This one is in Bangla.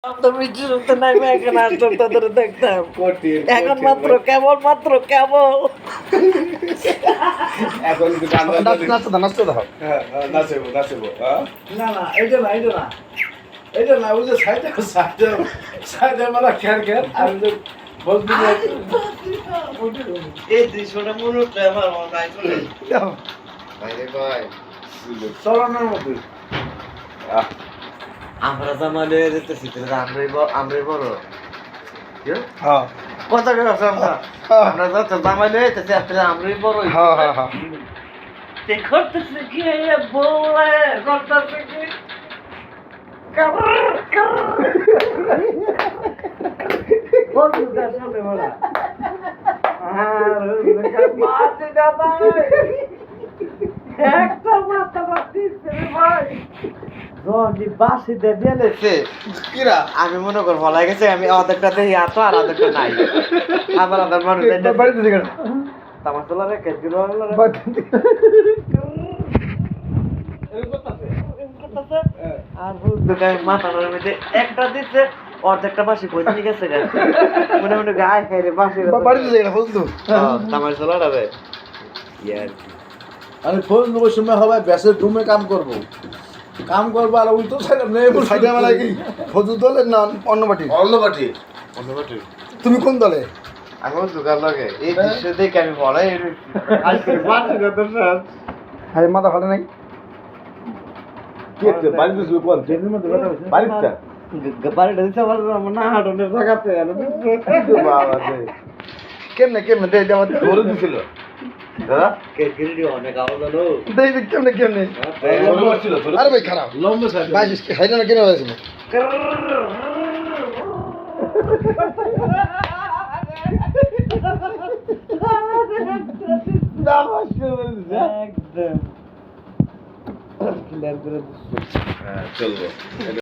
তুমি শুনতে নাই এখন আসতাম তাদের দেখতাম কঠিন এখন মাত্র কেবল এখন কি গান বাজনা নাচতে দাও হ্যাঁ নাচবো হ্যাঁ না না এটা না ওই যে সাইডে মানে খের আর ওই যে বলবি এই দৃশ্যটা মনে হচ্ছে আমার নাই চলে ভাইরে ভাই চলনের মধ্যে আমরা জামালে যেতেছি আমরাই বড় হ্যাঁ কথা কে আছে আমরা যাতে জামালে যেতেছি আসলে আমরাই বড় হ্যাঁ হ্যাঁ হ্যাঁ তে করতেছে কি বলে করতেছে কি বন্ধু কার সামনে বলা একটা মাথা মারতেছে ভাই জনি বাসি দে দিয়েছে কিরা আমি মনে কর ভলাই গেছে আমি অর্ধেকটা দেখি এত আর অর্ধেকটা নাই আবার আধার মানুষ বাড়িতে থেকে তামার তোলা রেখে দিল আর দোকানে মাথার মধ্যে একটা দিচ্ছে অর্ধেকটা বাসি কইতে নিয়ে গেছে মনে মনে গায়ে খাই রে বাসি বাড়িতে থেকে বলতো তামার তোলা যাবে ইয়ার আমি ফোন নেবো সময় হবে ব্যাসের রুমে কাম করবো আর উল্টো সাইডে মেলা কি ফজু দলের না অন্য পার্টি অল্লবাটি তুমি কোন দলে আমি দোকান লাগে এই দৃশ্য দেখে আমি বলাই আজকে বাসি না আরে মাথা ফাটে নাই কি বাড়িতে ছিল কোন বাড়িটা বাড়িটা দিতে পারবো না হাঁটনের জায়গাতে বাবা রে কেমনে দে দে আমার ধরে দিছিল দাদা কেকিরি অনেক আওয়াজ হলো দে দে কেমনে ধরে ছিল আরে ভাই খারাপ লম্বা সাইড বাইশ হাইটা না কেন হয়েছিল একদম ক্লিয়ার করে দিচ্ছি হ্যাঁ চলবো